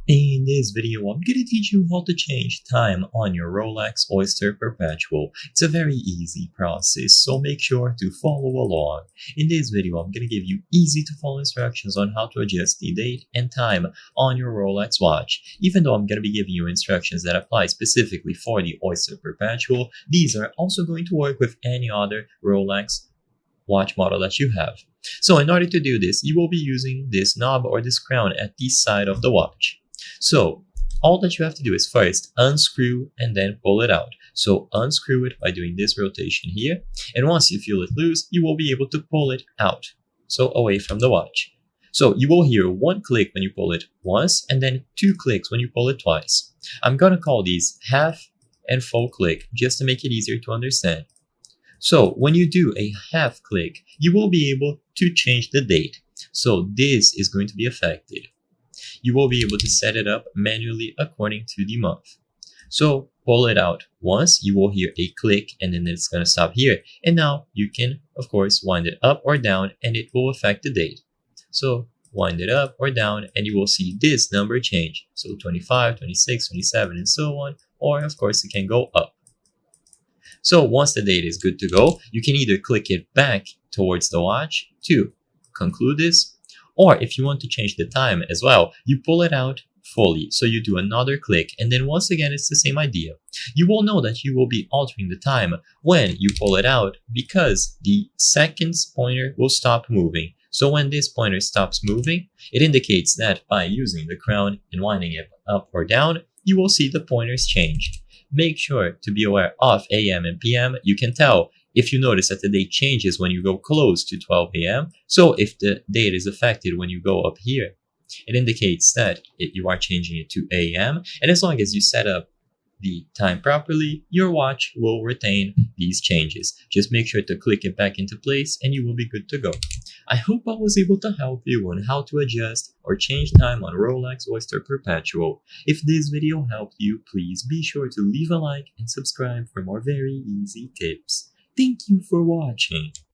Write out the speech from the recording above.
In this video, I'm going to teach you how to change time on your Rolex Oyster Perpetual. It's a very easy process, so make sure to follow along. In this video, I'm going to give you easy to follow instructions on how to adjust the date and time on your Rolex watch. Even though I'm going to be giving you instructions that apply specifically for the Oyster Perpetual, these are also going to work with any other Rolex watch model that you have. So in order to do this, you will be using this knob or this crown at the side of the watch. So all that you have to do is first unscrew and then pull it out. So unscrew it by doing this rotation here, and once you feel it loose, you will be able to pull it out, so away from the watch. So you will hear one click when you pull it once and then two clicks when you pull it twice. I'm gonna call these half and full click just to make it easier to understand. So when you do a half click, you will be able to change the date. So this is going to be affected. You will be able to set it up manually according to the month. So pull it out once, you will hear a click and then it's going to stop here. And now you can, of course, wind it up or down and it will affect the date. So wind it up or down and you will see this number change. So 25, 26, 27 and so on. Or of course it can go up. So once the date is good to go, you can either click it back towards the watch to conclude this, or if you want to change the time as well, you pull it out fully. So you do another click, and then once again, it's the same idea. You will know that you will be altering the time when you pull it out because the seconds pointer will stop moving. So when this pointer stops moving, it indicates that by using the crown and winding it up or down, you will see the pointers change. Make sure to be aware of AM and PM. You can tell if you notice that the date changes when you go close to 12 AM. So if the date is affected when you go up here, it indicates that you are changing it to AM. And as long as you set up the time properly, your watch will retain these changes. Just make sure to click it back into place and you will be good to go. I hope I was able to help you on how to adjust or change time on Rolex Oyster Perpetual. If this video helped you, please be sure to leave a like and subscribe for more very easy tips. Thank you for watching.